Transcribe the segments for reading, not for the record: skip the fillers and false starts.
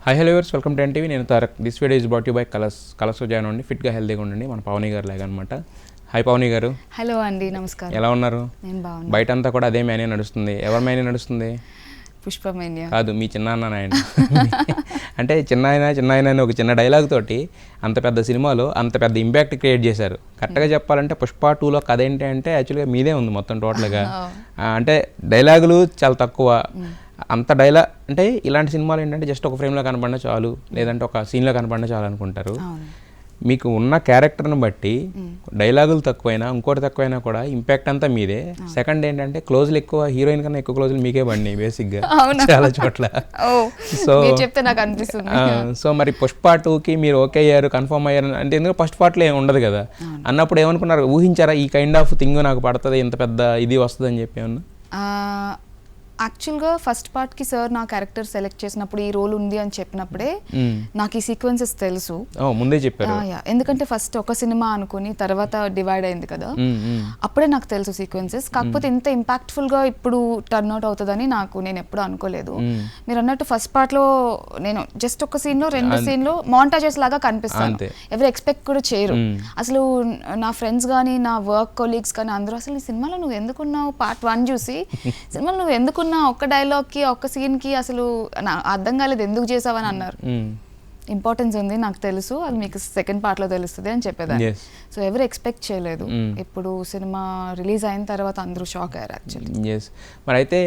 High hello viewers, welcome to NTV. నేను Tarak. This video is brought you by Colors join అవ్వండి, ఫిట్గా హెల్తీగా ఉండండి. మన పవని గారు లాగా అనమాట. హాయ్ పవని గారు. హలో అండి, నమస్కారం. ఎలా ఉన్నారు? నేను బాగున్నాను. బయట అంతా కూడా అదే మేనే నడుస్తుంది. ఎవరి మేనే నడుస్తుంది? పుష్పమేనియా కాదు, మీ చిన్నాన్న ఆయన. అంటే చిన్న ఆయన అని ఒక చిన్న డైలాగ్ తోటి అంత పెద్ద సినిమాలో అంత పెద్ద ఇంపాక్ట్ క్రియేట్ చేశారు. కరెక్ట్గా చెప్పాలంటే పుష్ప 2లో కథ ఏంటి అంటే యాక్చువల్గా మీదే ఉంది మొత్తం టోటల్గా. అంటే డైలాగులు చాలా తక్కువ. అంత అంటే ఇలాంటి సినిమాలు ఏంటంటే జస్ట్ ఒక ఫ్రేమ్లో కనపడినా చాలు, లేదంటే ఒక సీన్లో కనపడినా చాలు అనుకుంటారు. మీకు ఉన్న క్యారెక్టర్ని బట్టి డైలాగులు తక్కువైనా ఇంకోటి తక్కువైనా కూడా ఇంపాక్ట్ అంతా మీదే. సెకండ్ ఏంటంటే క్లోజ్లు ఎక్కువ, హీరోయిన్ కన్నా ఎక్కువ క్లోజ్లు మీకే పడినాయి బేసిక్గా చాలా చోట్ల. సో మరి పుష్ప 2కి మీరు ఓకే అయ్యారు, కన్ఫర్మ్ అయ్యారు అంటే ఎందుకంటే ఫస్ట్ పార్ట్లో ఏమి ఉండదు కదా అన్నప్పుడు ఏమనుకున్నారు? ఊహించారా ఈ కైండ్ ఆఫ్ థింగ్ నాకు పడుతుంది, ఇంత పెద్ద ఇది వస్తుంది అని చెప్పి ఏమన్నా? యాక్చువల్గా ఫస్ట్ పార్ట్కి సార్ నా క్యారెక్టర్ సెలెక్ట్ చేసినప్పుడు ఈ రోల్ ఉంది అని చెప్పినప్పుడే నాకు ఈ సీక్వెన్సెస్ తెలుసు, ముందే చెప్పారు. ఎందుకంటే ఫస్ట్ ఒక సినిమా అనుకుని తర్వాత డివైడ్ అయింది కదా, అప్పుడే నాకు తెలుసు సీక్వెన్సెస్. కాకపోతే ఇంత ఇంపాక్ట్ఫుల్గా ఇప్పుడు టర్న్ అవుట్ అవుతుందని నేను ఎప్పుడు అనుకోలేదు. మీరు అన్నట్టు ఫస్ట్ పార్ట్లో నేను జస్ట్ ఒక సీన్లో 2 సీన్లో మాంటాజెస్ లాగా కనిపిస్తాను. ఎవరు ఎక్స్పెక్ట్ కూడా చేయరు. అసలు నా ఫ్రెండ్స్ కానీ నా వర్క్ కొలీగ్స్ కానీ అందరూ అసలు ఈ సినిమాలో నువ్వు ఎందుకున్నావు, పార్ట్ 1 చూసి సినిమాలో నువ్వు ఎందుకున్నావు, ఒక్క డైలాగ్కి ఒక్క సీన్కి అసలు అర్థం కాలేదు, ఎందుకు చేసావని అన్నారు. ఇంపార్టెన్స్ ఉంది నాకు తెలుసు, అది మీకు సెకండ్ పార్ట్లో తెలుస్తుంది అని చెప్పేదాన్ని. సో ఎవరు ఎక్స్పెక్ట్ చేయలేదు. ఇప్పుడు సినిమా రిలీజ్ అయిన తర్వాత అందరూ షాక్ అయ్యారు యాక్చువల్లీ. మరి అయితే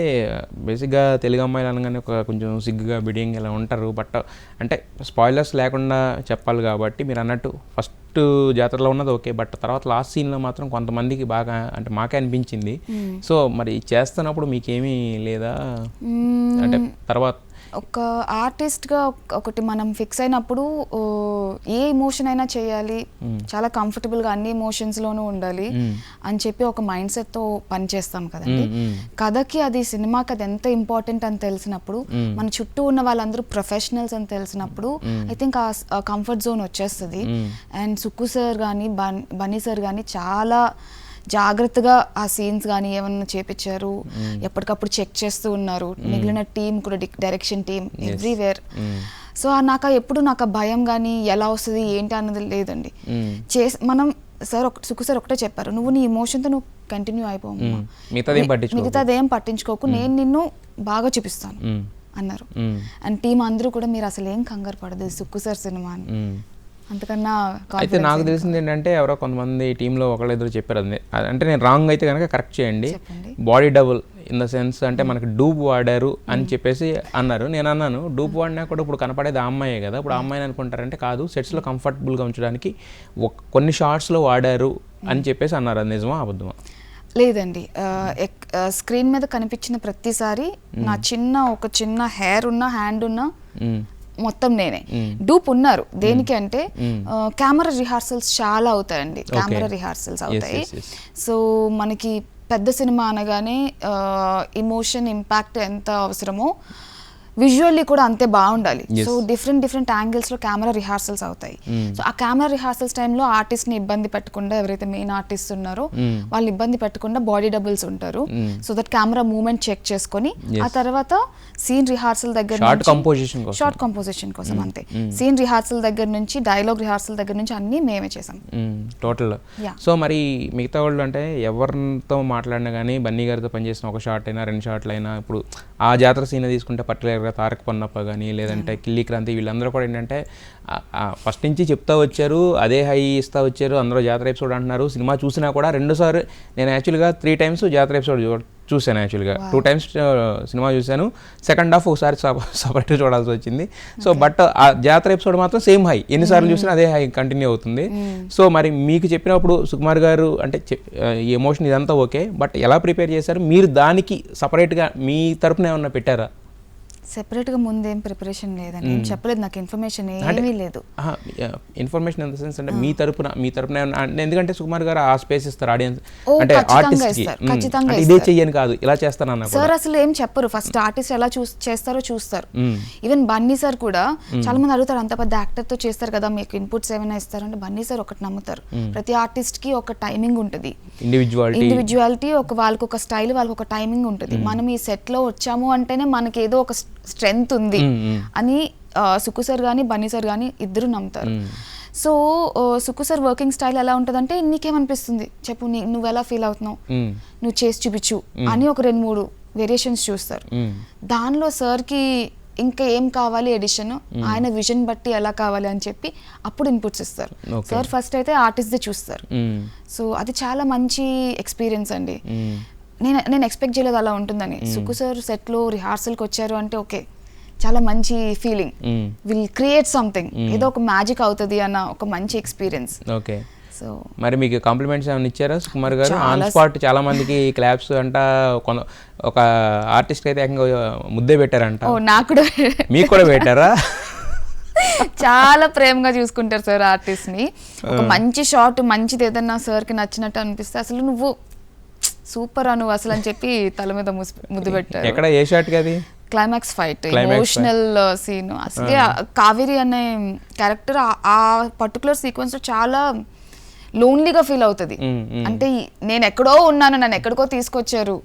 బేసిక్గా తెలుగు అమ్మాయిలు అనగానే ఒక కొంచెం సిగ్గుగా బిడింగ్ ఇలా ఉంటారు. బట్ అంటే స్పాయిలర్స్ లేకుండా చెప్పాలి కాబట్టి మీరు అన్నట్టు ఫస్ట్ జాతరలో ఉన్నది ఓకే, బట్ తర్వాత లాస్ట్ సీన్లో మాత్రం కొంతమందికి బాగా అంటే మాకే అనిపించింది. సో మరి చేస్తున్నప్పుడు మీకేమీ లేదా అంటే తర్వాత ఒక ఆర్టిస్ట్గా ఒకటి మనం ఫిక్స్ అయినప్పుడు ఏ ఎమోషన్ అయినా చేయాలి, చాలా కంఫర్టబుల్గా అన్ని ఎమోషన్స్లోనూ ఉండాలి అని చెప్పి ఒక మైండ్ సెట్తో పనిచేస్తాం కదండి. కథకి అది సినిమాకి అది ఎంత ఇంపార్టెంట్ అని తెలిసినప్పుడు, మన చుట్టూ ఉన్న వాళ్ళందరూ ప్రొఫెషనల్స్ అని తెలిసినప్పుడు ఐ థింక్ ఆ కంఫర్ట్ జోన్ వచ్చేస్తుంది. అండ్ సుక్కు సార్ కానీ బన్నీ సార్ కానీ చాలా జాగ్రత్తగా ఆ సీన్స్ కానీ ఏమన్నా చేపించారు, ఎప్పటికప్పుడు చెక్ చేస్తూ ఉన్నారు. మిగిలిన టీం కూడా, డైరెక్షన్ టీం ఎవ్రీవేర్. సో నాకు ఎప్పుడు నాకు భయం కానీ ఎలా వస్తుంది ఏంటి అన్నది లేదండి. మనం సుక్కు సార్ ఒకటే చెప్పారు, నువ్వు నీ ఎమోషన్తో నువ్వు కంటిన్యూ అయిపోవు, మిగతాదేం పట్టించుకోకు, నేను నిన్ను బాగా చూపిస్తాను అన్నారు. అండ్ టీం అందరూ కూడా మీరు అసలు ఏం కంగారు పడదు, సుక్కు సార్ సినిమా అని. అంతకన్నా అయితే నాకు తెలిసింది ఏంటంటే ఎవరో కొంతమంది టీంలో ఒకళ్ళిద్దరు చెప్పారు, అంటే నేను రాంగ్ అయితే కనుక కరెక్ట్ చేయండి, body double in the sense అంటే మనకి డూప్ వాడారు అని చెప్పేసి అన్నారు. నేను అన్నాను డూప్ వాడినా కూడా ఇప్పుడు కనపడేది ఆ అమ్మాయే కదా, ఇప్పుడు ఆ అమ్మాయిని అనుకుంటారంటే కాదు, సెట్స్లో కంఫర్టబుల్గా ఉంచడానికి కొన్ని షార్ట్స్లో వాడారు అని చెప్పేసి అన్నారు. అది నిజమా అబద్ధమా? లేదండి, స్క్రీన్ మీద కనిపించిన ప్రతిసారి నా ఒక చిన్న హెయిర్ ఉన్న హ్యాండ్ ఉన్న మొత్తం నేనే. డూప్ ఉన్నారు దేనికి అంటే కెమెరా రిహార్సల్స్ చాలా అవుతాయండి, కెమెరా రిహార్సల్స్ అవుతాయి. సో మనకి పెద్ద సినిమా అనగానే ఎమోషన్ ఇంపాక్ట్ ఎంత అవసరమో విజువల్లీ కూడా అంతే బాగుండాలి. సో డిఫరెంట్ యాంగిల్స్లో కెమెరా రిహార్సల్స్ అవుతాయి. సో ఆ కెమెరా రిహార్సల్స్ టైంలో ఆర్టిస్ట్ని ఇబ్బంది పెట్టకుండా, ఎవరైతే మెయిన్ ఆర్టిస్ట్ ఉన్నారో వాళ్ళు ఇబ్బంది పెట్టకుండా బాడీ డబుల్స్ ఉంటారు. So that camera movement check చేసుకొని ఆ తర్వాత సీన్ రిహార్సల్ దగ్గర షార్ట్ కంపోజిషన్ కోసం అంతే. సీన్ రిహార్సల్ దగ్గర నుంచి డైలాగ్ రిహార్సల్ దగ్గర నుంచి అన్ని మేమే చేసాం టోటల్. సో మరి మిగతా వాళ్ళు అంటే ఎవరితో మాట్లాడినా కానీ బన్నీ గారితో పనిచేసిన ఒక షార్ట్ అయినా 2 షార్ట్లు అయినా, ఇప్పుడు ఆ జాతర సీన్ తీసుకుంటే పర్టికులర్గా తారక్ పన్నప్ప కానీ లేదంటే కిల్లి క్రాంతి వీళ్ళందరూ కూడా ఏంటంటే ఫస్ట్ నుంచి చెప్తా వచ్చారు, అదే హై ఇస్తా వచ్చారు. అందరూ జాతర ఎపిసోడ్ అంటున్నారు. సినిమా చూసినా కూడా 2 సార్లు నేను యాక్చువల్గా 3 టైమ్స్ జాతర ఎపిసోడ్ చూశాను. యాక్చువల్గా 2 టైమ్స్ సినిమా చూశాను. సెకండ్ హాఫ్ ఒకసారి సపరేట్గా చూడాల్సి వచ్చింది. సో బట్ ఆ జాతర ఎపిసోడ్ మాత్రం సేమ్ హై, ఎన్నిసార్లు చూసినా అదే హై కంటిన్యూ అవుతుంది. సో మరి మీకు చెప్పినప్పుడు సుకుమార్ గారు అంటే ఈ ఎమోషన్ ఇదంతా ఓకే, బట్ ఎలా ప్రిపేర్ చేశారు మీరు? దానికి సపరేట్గా మీ తరపున ఏమన్నా పెట్టారా? సెపరేట్గా ముందేం ప్రిపరేషన్ లేదండి, ఏం చెప్పలేదు, నాకు ఇన్ఫర్మేషన్ ఏమీ లేదు. ఇన్ఫర్మేషన్ ఇన్ ద సెన్స్ అంటే మీ తరపున ఎందుకంటే సుకుమార్ గారు ఆ స్పేస్ ఇస్తారు ఆడియన్స్ అంటే ఆర్టిస్ట్కి, ఇదే చెయ్యని కాదు ఇలా చేస్తానన్నా సార్ అసలు ఏం చెప్పరు. ఫస్ట్ ఆర్టిస్ట్ ఎలా చేస్తారో చూస్తారు. ఈవెన్ బన్నీ సార్ కూడా చాలా మంది అడుగుతారు, అంత పెద్ద యాక్టర్తో చేస్తారు కదా, మీకు ఇన్పుట్స్ ఏమైనా ఇస్తారు అంటే బన్నీ సార్ ఒకటి నమ్ముతారు, ప్రతి ఆర్టిస్ట్కి ఒక టైమింగ్ ఉంటుంది, ఇండివిజువాలిటీ, వాళ్ళకి ఒక స్టైల్, వాళ్ళకి ఒక టైమింగ్ ఉంటుంది. మనం ఈ సెట్లో వచ్చాము అంటేనే మనకి ఏదో ఒక స్ట్రెంగ్త్ ఉంది అని సుక్కు సార్ కానీ బన్నీ సార్ కానీ ఇద్దరు నమ్ముతారు. So Sukku sir working style ఎలా ఉంటుందంటే నీకేమనిపిస్తుంది చెప్పు, నువ్వు ఎలా ఫీల్ అవుతున్నావు, నువ్వు చేసి చూపించు అని ఒక 2-3 వేరియేషన్స్ చూస్తారు. దానిలో సార్కి ఇంకా ఏం కావాలి ఎడిషన్, ఆయన విజన్ బట్టి ఎలా కావాలి అని చెప్పి అప్పుడు ఇన్పుట్స్ ఇస్తారు. సార్ ఫస్ట్ అయితే ఆర్టిస్ట్దే చూస్తారు. సో అది చాలా మంచి ఎక్స్పీరియన్స్ అండి. నేను ఎక్స్పెక్ట్ చేయలేదు అలా ఉంటుందని. సుక్కు సార్ సెట్లో రిహార్సల్కి వచ్చారు అంటే ఓకే చాలా మంచి ఫీలింగ్, విల్ క్రియేట్ సంథింగ్, ఏదో ఒక మ్యాజిక్ అవుతుంది అన్న ఒక మంచి ఎక్స్పీరియన్స్. ఓకే. సో మరి మీకు కాంప్లిమెంట్స్ ఏమైనా ఇచ్చారా సుకుమార్ గారు ఆన్ స్పాట్? చాలా మందికి క్లాప్స్ అంట, ఒక ఆర్టిస్ట్ అయితే ఏకంగా ముద్దే పెట్టారంట. నాకు కూడా, మీకు కూడా పెట్టారా? చాలా ప్రేమగా చూసుకుంటారు సార్ ఆర్టిస్ట్ ని. ఒక మంచి షాట్ మంచిది ఏదన్నా సార్ కి నచ్చినట్టు అనిపిస్తే అసలు నువ్వు సూపర్ నువ్వు అసలు అని చెప్పి తల మీద ముద్దు పెట్టారు. ఎక్కడ ఏ షాట్ కి? అది క్లైమాక్స్ ఫైట్, ఎమోషనల్ సీన్. అసలు కావేరి అనే క్యారెక్టర్ ఆ పర్టికులర్ సీక్వెన్స్ లో చాలా లోన్లీగా ఫీల్ అవుతుంది. అంటే నేను ఎక్కడో ఉన్నాను, నన్ను ఎక్కడికో తీసుకొచ్చారు,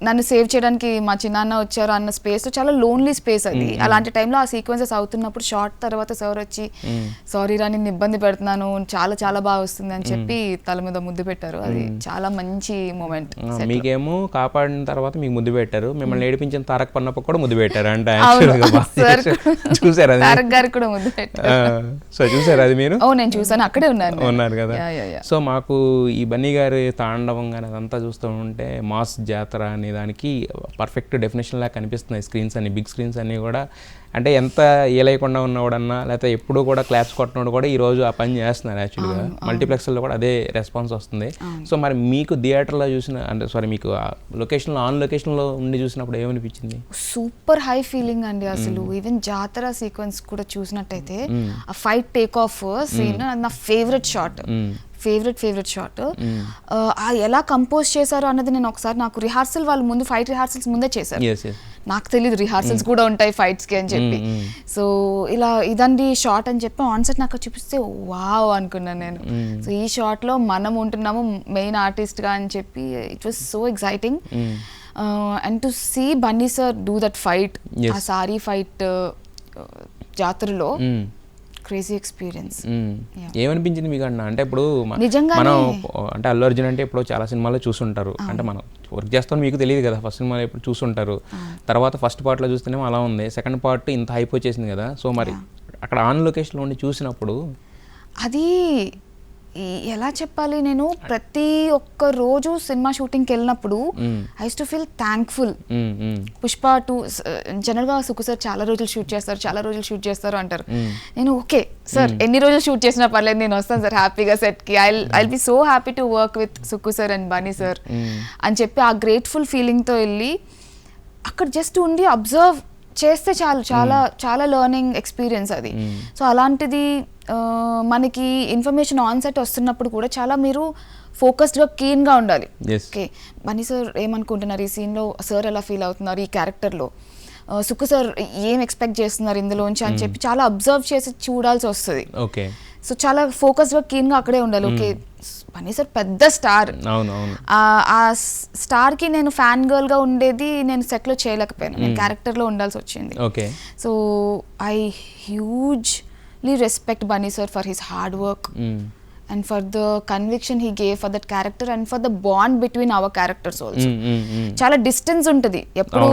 నన్ను సేవ్ చేయడానికి మా చిన్నాన్న వచ్చారు అన్న స్పేస్ చాలా లోన్లీ స్పేస్ అది. అలాంటి టైంలో ఆ సీక్వెన్సెస్ అవుతున్నప్పుడు షార్ట్ తర్వాత సార్ వచ్చి సారీ రా నిన్ను ఇబ్బంది పెడుతున్నాను, చాలా చాలా బాగా వస్తుంది అని చెప్పి తల మీద ముద్దు పెట్టారు. అది చాలా మంచి మూమెంట్. మీకేమో కాపాడిన తర్వాత మీకు ముద్దు పెట్టారు, మిమ్మల్ని ఏడిపించిన తారక్ పన్నప్ప కూడా ముద్దు పెట్టారు అంటే చూసారు? తారక్ గారికి కూడా ముద్దు పెట్టారు. సో చూసారు అది మీరు? నేను చూసాను, అక్కడే ఉన్నారు కదా. సో మాకు ఈ బన్నీ గారి తాండవం కానీ అదంతా చూస్తూ ఉంటే మాస్ జాతర అని దానికి పర్ఫెక్ట్ డెఫినేషన్ లాగా కనిపిస్తున్నాయి స్క్రీన్స్ అన్ని, బిగ్ స్క్రీన్స్ అన్నీ కూడా. అంటే ఎంత ఏలేయకుండా ఉన్నవాడన్నా లేకపోతే ఎప్పుడు కూడా క్లాప్స్ కొట్టినోడు కూడా ఈరోజు ఆ పని చేస్తున్నారు. యాక్చువల్గా మల్టీప్లెక్స్లో కూడా అదే రెస్పాన్స్ వస్తుంది. సో మరి మీకు థియేటర్లో చూసిన అంటే సారీ మీకు లొకేషన్లో ఆన్ లొకేషన్లో ఉండి చూసినప్పుడు ఏమనిపించింది? సూపర్ హై ఫీలింగ్ అండి అసలు. ఈవెన్ జాతర సీక్వెన్స్ కూడా చూసినట్టయితే ఆ ఫైట్ టేక్ ఆఫ్ సీన్ నా ఫేవరెట్ షాట్, ఫేవరెట్ షాట్. ఎలా కంపోజ్ చేశారు అన్నది నేను ఒకసారి, నాకు రిహార్సల్ వాళ్ళు ముందు ఫైట్ రిహార్సల్స్ ముందే చేశారు, నాకు తెలియదు రిహార్సల్స్ కూడా ఉంటాయి ఫైట్స్కి అని చెప్పి. సో ఇలా ఇదండి షార్ట్ అని చెప్పి ఆన్సెట్ నాకు చూపిస్తే వావ్ అనుకున్నాను నేను. సో ఈ షార్ట్లో మనం ఉంటున్నాము మెయిన్ ఆర్టిస్ట్గా అని చెప్పి it was so exciting. And to see Bunny sir do that fight, ఆ సారీ ఫైట్ జాతరలో క్రేజీ ఎక్స్పీరియన్స్. ఏమనిపించింది మీకు అన్న? అంటే ఇప్పుడు మనం అంటే అల్లు అర్జున్ అంటే ఇప్పుడు చాలా సినిమాలో చూసుంటారు, అంటే మనం వర్క్ చేస్తాం మీకు తెలియదు కదా, ఫస్ట్ సినిమాలో ఎప్పుడు చూసుంటారు, తర్వాత ఫస్ట్ పార్ట్లో చూస్తేనేమో అలా ఉంది, సెకండ్ పార్ట్ ఇంత హైప్ వచ్చేసింది కదా. సో మరి అక్కడ ఆన్ లొకేషన్లో ఉండి చూసినప్పుడు అది ఎలా చెప్పాలి, నేను ప్రతి ఒక్క రోజు సినిమా షూటింగ్కి వెళ్ళినప్పుడు I use to feel thankful. Pushpa 2 జనరల్గా సుక్కు సార్ చాలా రోజులు షూట్ చేస్తారు అంటారు. నేను ఓకే సార్ ఎన్ని రోజులు షూట్ చేసినా పర్లేదు, నేను వస్తాను సార్ హ్యాపీగా సెట్కి, I be so happy to work with Sukku sir and Bunny sir అని చెప్పి ఆ గ్రేట్ఫుల్ ఫీలింగ్తో వెళ్ళి అక్కడ జస్ట్ ఉండి అబ్జర్వ్ చేస్తే చాలు, చాలా లెర్నింగ్ ఎక్స్పీరియన్స్ అది. సో అలాంటిది మనకి ఇన్ఫర్మేషన్ ఆన్ సెట్ వస్తున్నప్పుడు కూడా చాలా మీరు ఫోకస్డ్గా కీన్గా ఉండాలి. ఓకే బన్నీ సార్ ఏమనుకుంటున్నారు ఈ సీన్లో, సార్ ఎలా ఫీల్ అవుతున్నారు ఈ క్యారెక్టర్లో, సుక్కు సార్ ఏం ఎక్స్పెక్ట్ చేస్తున్నారు ఇందులోంచి అని చెప్పి చాలా అబ్జర్వ్ చేసి చూడాల్సి వస్తుంది. ఓకే సో చాలా ఫోకస్డ్గా కీన్గా అక్కడే ఉండాలి. ఓకే బన్నీ సార్ పెద్ద స్టార్, ఆ స్టార్కి నేను ఫ్యాన్ గర్ల్గా ఉండేది నేను సెట్లో చేయలేకపోయాను, నేను క్యారెక్టర్లో ఉండాల్సి వచ్చింది. So I hugely respect Bunny sir for his hard work and for the conviction he gave for that character and for the bond between our characters also. చాలా డిస్టెన్స్ ఉంటుంది, ఎప్పుడు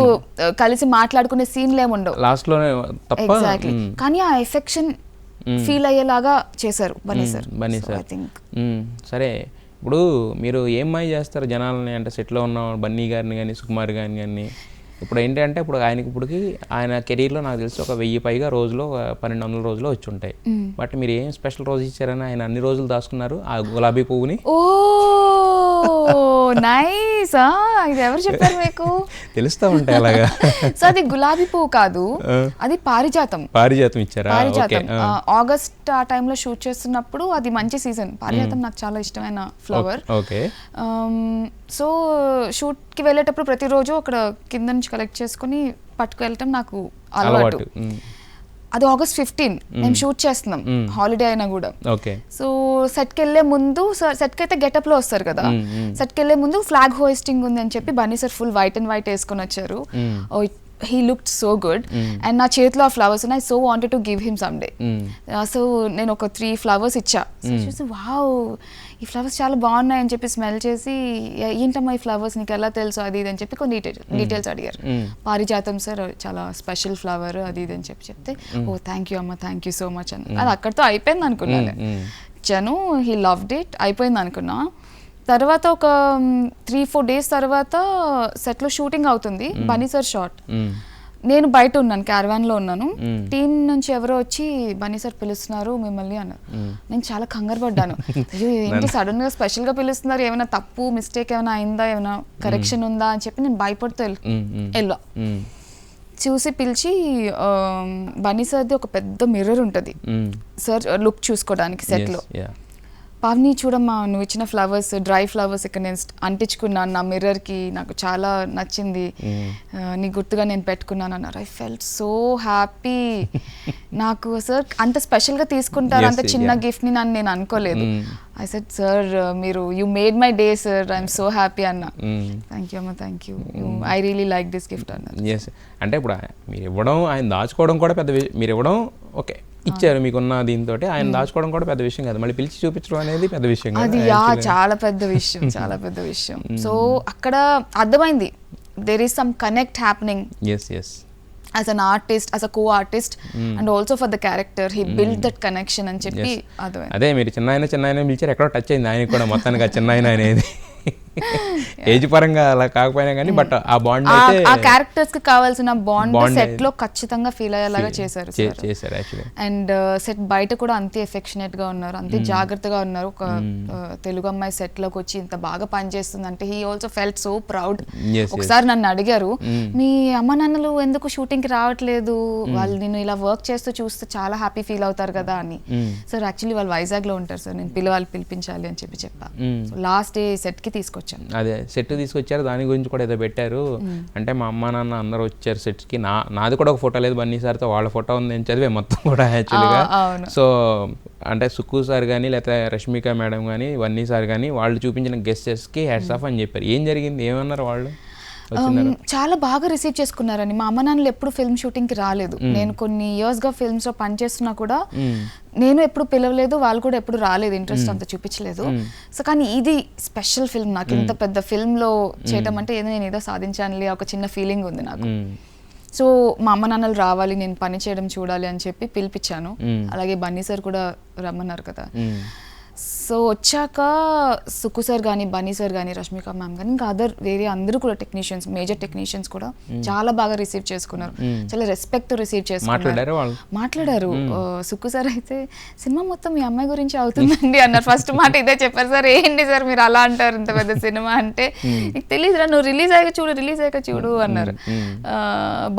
కలిసి మాట్లాడుకునే సీన్లు ఏమి ఉండవు లాస్ట్ లోనే తప్ప. ఎగ్జాక్ట్లీ, కానీ ఆ ఎఫెక్షన్ ఫీల్ అయ్యేలాగా చేశారు బన్నీ సార్. ఐ థింక్ సరే ఇప్పుడు మీరు ఏం మాయ చేస్తారు జనాలని అంటే సెట్లో ఉన్న బన్నీ గారిని కానీ సుకుమార్ గారిని కానీ, ఇప్పుడు ఏంటంటే ఇప్పుడు ఆయనకి ఇప్పటికి ఆయన కెరీర్లో నాకు తెలిసి ఒక 1000 పైగా రోజులు 1200 రోజులు వచ్చి ఉంటాయి. బట్ మీరు ఏం స్పెషల్ రోజు ఇచ్చారని ఆయన అన్ని రోజులు దాచుకున్నారు ఆ గులాబీ పువ్వుని? ఓ నైస్, ఇది ఎవరు చెప్పారు మీకు? తెలుస్తా ఉంటాయి అలాగా. సో అది గులాబీ పువ్వు కాదు, అది పారిజాతం ఇచ్చారా? పారిజాతం ఆగస్ట్ ఆ టైంలో షూట్ చేస్తున్నప్పుడు అది మంచి సీజన్, పారిజాతం నాకు చాలా ఇష్టమైన ఫ్లవర్. సో షూట్కి వెళ్ళేటప్పుడు ప్రతిరోజు అక్కడ కింద నుంచి కలెక్ట్ చేసుకుని పట్టుకెళ్ళటం నాకు అలవాటు. అది ఆగస్ట్ 15 మేము షూట్ చేస్తున్నాం, హాలిడే అయినా కూడా. సో సెట్కి వెళ్ళే ముందు సెట్కి అయితే గెటప్ లో వస్తారు కదా, సెట్కి వెళ్ళే ముందు ఫ్లాగ్ హోయిస్టింగ్ ఉంది అని చెప్పి Bunny sir full white and white వేసుకొని వచ్చారు. He looked so good and నా చేతిలో ఆ ఫ్లవర్స్ ఉన్నాయి. So wanted to give him some day. So నేను ఒక 3 flowers ఇచ్చా. చూసి వావ్ ఈ ఫ్లవర్స్ చాలా బాగున్నాయి అని చెప్పి స్మెల్ చేసి ఏంటమ్మా ఈ ఫ్లవర్స్ నీకు ఎలా తెలుసు అది ఇది అని చెప్పి కొన్ని డీటెయిల్స్ అడిగారు. పారిజాతం సార్ చాలా స్పెషల్ ఫ్లవర్ అది ఇది అని చెప్తే ఓ థ్యాంక్ యూ అమ్మ, థ్యాంక్ యూ సో మచ్ అని. అది అక్కడితో అయిపోయింది అనుకున్నాను. జను హీ లవ్డ్ ఇట్, అయిపోయింది అనుకున్నా. తర్వాత ఒక 3-4 days తర్వాత సెట్లో షూటింగ్ అవుతుంది. Bunny sir shot. నేను బయట ఉన్నాను, క్యారవాన్లో ఉన్నాను. టీం నుంచి ఎవరో వచ్చి బన్నీ సార్ పిలుస్తున్నారు మిమ్మల్ని అన్నారు. నేను చాలా కంగారు పడ్డాను. అయ్యో ఏంటి సడన్ గా స్పెషల్ గా పిలుస్తున్నారు, ఏమైనా తప్పు మిస్టేక్ ఏమైనా అయిందా, ఏమైనా కరెక్షన్ ఉందా అని చెప్పి నేను భయపడుతూ వెళ్ళా. చూసి పిలిచి బన్నీ సార్ది ఒక పెద్ద మిర్రర్ ఉంటుంది సార్ లుక్ చూసుకోవడానికి సెట్లో. పావని చూడమ్మా నువ్వు ఇచ్చిన ఫ్లవర్స్, డ్రై ఫ్లవర్స్ ఇక్కడ నేను అంటించుకున్నాను నా మిర్రర్కి, నాకు చాలా నచ్చింది, నీ గుర్తుగా నేను పెట్టుకున్నాను అన్నారు. I felt so happy. నాకు సార్ అంత స్పెషల్గా తీసుకుంటారు అంత చిన్న గిఫ్ట్ని నేను అనుకోలేదు. ఐ సెడ్ సార్ మీరు you made my day sir, I'm so happy అన్న. థ్యాంక్ యూ అమ్మ, thank you, I really like this gift అన్నారు. అంటే ఇప్పుడు మీరు ఇవ్వడం ఆయన దాచుకోవడం కూడా పెద్ద, మీరు ఇవ్వడం ఓకే ఇచ్చారు మీకున్న దీంతో, ఆయన దాచుకోవడం కూడా పెద్ద విషయం కాదు, మళ్ళీ పిలిచి చూపించడం అనేది పెద్ద విషయం. అది చాలా పెద్ద విషయం, చాలా పెద్ద విషయం. సో అక్కడ అర్థమైంది there is some connect happening as an artist, as a co-artist, and also for the character he built that connection అని చెప్పి అదే మీరు చిన్న పిలిచారు, ఎక్కడో టచ్ అయింది ఆయనకి కూడా మొత్తానికి చిన్న అనేది ఏజ్ పరంగా అలా కాకపోయినా కానీ బట్ ఆ బాండ్ అయితే ఆ క్యారెక్టర్స్ కి కావాల్సిన బాండ్ సెట్ లో ఖచ్చితంగా ఫీల్ అయ్యేలాగా చేశారు యాక్చువల్లీ. అండ్ సెట్ బయట కూడా అంతే ఎఫెక్షనేట్ గా ఉన్నారు, అంతే జాగ్రత్తగా ఉన్నారు. ఒక తెలుగు అమ్మాయి సెట్ లోకి వచ్చి ఇంత బాగా పనిచేస్తుంది అంటే he also felt so proud. ఒకసారి నన్ను అడిగారు, మీ అమ్మ నాన్నలు ఎందుకు షూటింగ్ కి రావట్లేదు, వాళ్ళు నేను ఇలా వర్క్ చేస్తూ చూస్తే చాలా హ్యాపీ ఫీల్ అవుతారు కదా అని. సార్ యాక్చువల్లీ వాళ్ళు వైజాగ్ లో ఉంటారు సార్, నేను పిలిపించాలి అని చెప్పి చెప్పా. లాస్ట్ డే సెట్ కి తీసుకొచ్చాను. అదే సెట్ తీసుకొచ్చారు, దాని గురించి కూడా ఏదో పెట్టారు. అంటే మా అమ్మ నాన్న అందరూ వచ్చారు సెట్స్కి, నాది కూడా ఒక ఫోటో లేదు బన్నీ సార్తో, వాళ్ళ ఫోటో ఉంది నేను చదివే మొత్తం కూడా యాక్చువల్గా. సో అంటే సుక్కు సార్ కానీ లేకపోతే రష్మిక మేడం కానీ బన్నీ సార్ కానీ వాళ్ళు చూపించిన గెస్టర్స్కి హ్యాట్స్ ఆఫ్ అని చెప్పారు. ఏం జరిగింది, ఏమన్నారు వాళ్ళు? చాలా బాగా రిసీవ్ చేసుకున్నారని. మా అమ్మ నాన్నలు ఎప్పుడు ఫిల్మ్ షూటింగ్ కి రాలేదు, నేను కొన్ని ఇయర్స్ గా ఫిల్మ్స్ లో పనిచేస్తున్నా కూడా నేను ఎప్పుడు పిలవలేదు, వాళ్ళు కూడా ఎప్పుడు రాలేదు, ఇంట్రెస్ట్ అంత చూపించలేదు. సో కానీ ఇది స్పెషల్ ఫిల్మ్ నాకు, ఇంత పెద్ద ఫిల్మ్ లో చేయటం అంటే నేను ఏదో సాధించానులే ఒక చిన్న ఫీలింగ్ ఉంది నాకు. సో మా అమ్మ నాన్నలు రావాలి, నేను పని చేయడం చూడాలి అని చెప్పి పిలిపించాను. అలాగే బన్నీ సార్ కూడా రమ్మన్నారు కదా. సో వచ్చాక సుక్కు సార్ కానీ బన్నీ సార్ కానీ రష్మిక మ్యామ్ కానీ ఇంకా వేరే అందరూ కూడా టెక్నీషియన్స్, మేజర్ టెక్నీషియన్స్ కూడా చాలా బాగా రిసీవ్ చేసుకున్నారు, చాలా రెస్పెక్ట్ రిసీవ్ చేసుకున్నారు, మాట్లాడారు. సుక్కు సార్ అయితే సినిమా మొత్తం మీ అమ్మాయి గురించి అవుతుందండి అన్నారు. ఫస్ట్ మాట ఇదే చెప్పారు, సార్ ఏంటి సార్ మీరు అలా అంటారు, ఇంత పెద్ద సినిమా అంటే నీకు తెలియదురా, నువ్వు రిలీజ్ అయ్యాక చూడు అన్నారు.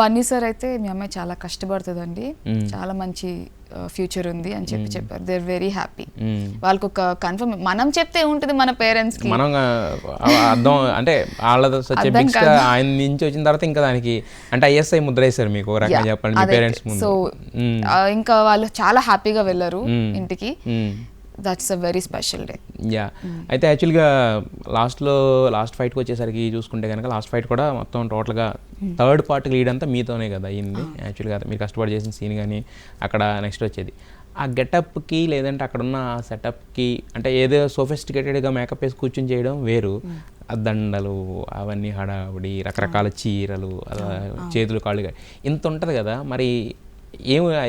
బన్నీ సార్ అయితే మీ అమ్మాయి చాలా కష్టపడుతుందండి, చాలా మంచి ఫ్యూచర్ ఉంది అని చెప్పి చెప్పారు. They are very happy. వాళ్ళకి ఒక కన్ఫర్మ్, మనం చెప్తే ఉంటుంది మన పేరెంట్స్ కి, మనం అర్థం అంటే వాళ్ళ ఆయన నుంచి వచ్చిన తర్వాత ఇంకా దానికి అంటే ఐఎస్ఐ ముద్ర వేశారు మీకు రకంగా చెప్పండి మీ పేరెంట్స్ ముందు. సో ఇంకా వాళ్ళు చాలా హ్యాపీగా వెళ్ళారు ఇంటికి. That's a very special day. అయితే యాక్చువల్గా లాస్ట్ ఫైట్కి వచ్చేసరికి చూసుకుంటే కనుక లాస్ట్ ఫైట్ కూడా మొత్తం టోటల్గా థర్డ్ పార్ట్ లీడ్ అంతా మీతోనే కదా అయింది యాక్చువల్గా. మీరు కష్టపడి చేసిన సీన్ కానీ అక్కడ నెక్స్ట్ వచ్చేది ఆ గెటప్కి లేదంటే అక్కడున్న సెటప్కి, అంటే ఏదో సోఫిస్టికేటెడ్గా మేకప్ వేసి కూర్చొని చేయడం వేరు, ఆ దండలు అవన్నీ హడావిడి రకరకాల చీరలు చేతులు కాళ్ళు ఇంత ఉంటుంది కదా. మరి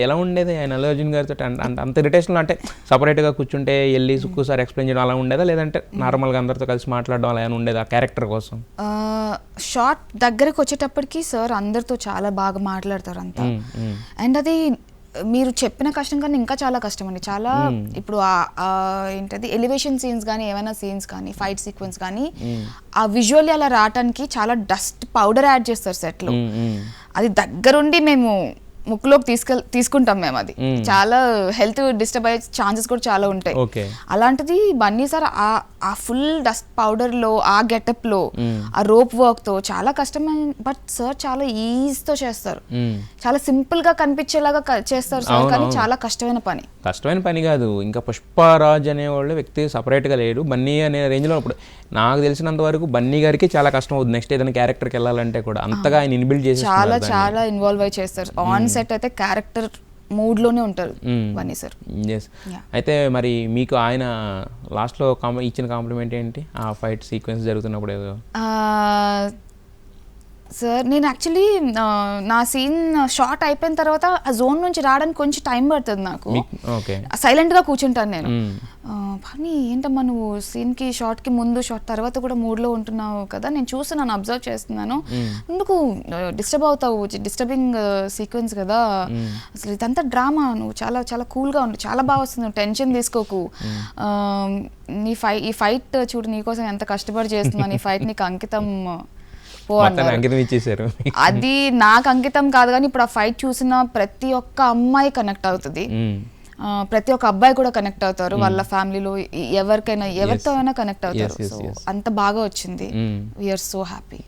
ఎలా ఉండేది ఆయన అల్లు అర్జున్ గారితో అంత ఇరిటేషన్లో, అంటే సపరేట్గా కూర్చుంటే వెళ్ళి సుక్కు సార్ ఎక్స్ప్లెయిన్ చేయడం అలా ఉండేదా, లేదంటే నార్మల్గా అందరితో కలిసి మాట్లాడడం అలా ఏమైనా ఉండేది ఆ క్యారెక్టర్ కోసం? షార్ట్ దగ్గరకు వచ్చేటప్పటికి సార్ అందరితో చాలా బాగా మాట్లాడతారు అంతా. అండ్ అది మీరు చెప్పిన కష్టం కానీ ఇంకా చాలా కష్టం అండి. చాలా ఇప్పుడు ఏంటది ఎలివేషన్ సీన్స్ కానీ ఏమైనా సీన్స్ కానీ ఫైట్ సీక్వెన్స్ కానీ ఆ విజువల్లీ అలా రావడానికి చాలా డస్ట్ పౌడర్ యాడ్ చేస్తారు సెట్లో. అది దగ్గరుండి మేము ముక్కులోకి తీసుకుంటాం మేము, అది చాలా హెల్త్ డిస్టర్బ్ అయ్యే ఛాన్సెస్ కూడా చాలా ఉంటాయి. అలాంటిది బన్నీ సార్ ఆ ఫుల్ డస్ట్ పౌడర్ లో, ఆ గెటప్ లో, ఆ రోప్ వర్క్ తో చాలా కష్టమైన, బట్ సార్ చాలా ఈజ్ తో చేస్తారు, చాలా సింపుల్ గా కనిపించేలాగా చేస్తారు సార్, కానీ చాలా కష్టమైన పని కాదు. ఇంకా పుష్పరాజ్ అనేవాళ్ళు వ్యక్తి సపరేట్ గా లేడు, బన్నీ అనే రేంజ్ లో. ఇప్పుడు నాకు తెలిసినంత వరకు బన్నీ గారికి చాలా కష్టం అవుతుంది నెక్స్ట్ ఏదైనా క్యారెక్టర్కి వెళ్ళాలంటే కూడా, అంతగా ఆయన ఇన్బిల్డ్ చేసి చాలా ఇన్వాల్వ్ అయి చేస్తారు. ఆన్ సెట్ అయితే క్యారెక్టర్ మూడ్ లోనే ఉంటారు బన్నీ సార్. అయితే మరి మీకు ఆయన లాస్ట్ లో ఇచ్చిన కాంప్లిమెంట్ ఏంటి ఆ ఫైట్ సీక్వెన్స్ జరుగుతున్నప్పుడు? ఏదో సార్ నేను యాక్చువల్లీ నా సీన్ షార్ట్ అయిపోయిన తర్వాత ఆ జోన్ నుంచి రావడానికి కొంచెం టైం పడుతుంది నాకు. సైలెంట్గా కూర్చుంటాను నేను. కానీ ఏంటమ్మా నువ్వు సీన్కి షార్ట్కి ముందు షార్ట్ తర్వాత కూడా మూడ్లో ఉంటున్నావు కదా, నేను చూస్తున్నాను, అబ్జర్వ్ చేస్తున్నాను, ఎందుకు డిస్టర్బ్ అవుతావు, డిస్టర్బింగ్ సీక్వెన్స్ కదా, అసలు ఇదంతా డ్రామా, నువ్వు చాలా చాలా కూల్గా ఉండు, చాలా బాగా వస్తుంది, నువ్వు టెన్షన్ తీసుకోకు, ఈ ఫైట్ చూడు నీకోసం ఎంత కష్టపడి చేస్తున్నాను, ఈ ఫైట్ నీకు అంకితం ఇచ్చేసారు. అది నాకు అంకితం కాదు, కానీ ఇప్పుడు ఆ ఫైట్ చూసిన ప్రతి ఒక్క అమ్మాయి కనెక్ట్ అవుతుంది, ప్రతి ఒక్క అబ్బాయి కూడా కనెక్ట్ అవుతారు, వాళ్ళ ఫ్యామిలీలో ఎవరితో అయినా కనెక్ట్ అవుతారు. సో అంత బాగా వచ్చింది, వీఆర్ సో హ్యాపీ.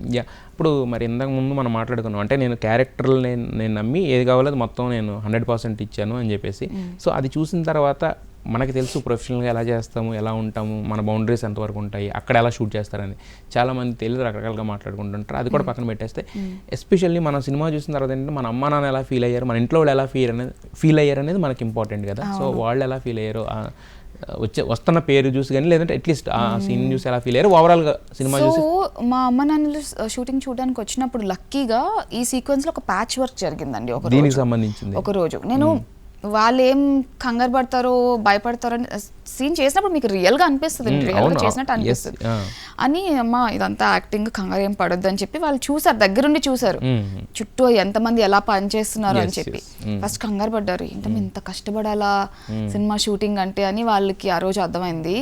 ఇప్పుడు మరి ఇంతకు ముందు మనం మాట్లాడుకున్నాం, అంటే నేను క్యారెక్టర్లు నేను నమ్మి ఏది కావాలో అది మొత్తం నేను 100% ఇచ్చాను అని చెప్పేసి. సో అది చూసిన తర్వాత మనకి తెలుసు ప్రొఫెషనల్గా ఎలా చేస్తాము, ఎలా ఉంటాము, మన బౌండరీస్ ఎంతవరకు ఉంటాయి, అక్కడ ఎలా షూట్ చేస్తారని చాలామంది తెలియదు, రకరకాలుగా మాట్లాడుకుంటుంటారు. అది కూడా పక్కన పెట్టేస్తే ఎస్పెషల్లీ మన సినిమా చూసిన తర్వాత ఏంటంటే మన అమ్మ నాన్న ఎలా ఫీల్ అయ్యారు, మన ఇంట్లో వాళ్ళు ఎలా ఫీల్ అయ్యారు అనేది మనకి ఇంపార్టెంట్ కదా. సో వాళ్ళు ఎలా ఫీల్ అయ్యారు, వస్తున్న పేరు చూసి కానీ, లేదంటే అట్లీస్ట్ ఆ సీన్ చూసి ఎలా ఫీల్ అయ్యారు ఓవరాల్గా సినిమా చూసి? మా అమ్మ నాన్నలు షూటింగ్ చూడడానికి వచ్చినప్పుడు లక్కీగా ఈ సీక్వెన్స్లో ఒక ప్యాచ్ వర్క్ జరిగిందండి. దీనికి సంబంధించింది ఒక రోజు నేను వాళ్ళు ఏం కంగారు పడతారో భయపడతారో సీన్ చేసినప్పుడు మీకు రియల్గా అనిపిస్తుంది, రియల్గా చేసినట్టు అనిపిస్తుంది అని, అమ్మ ఇదంతా యాక్టింగ్, కంగారు ఏం పడొద్దు అని చెప్పి వాళ్ళు చూసారు, దగ్గరుండి చూసారు చుట్టూ ఎంతమంది ఎలా పనిచేస్తున్నారు అని చెప్పి. ఫస్ట్ కంగారు పడ్డారు, ఏంటంటే ఇంత కష్టపడాలా సినిమా షూటింగ్ అంటే అని వాళ్ళకి ఆ రోజు అర్థమైంది.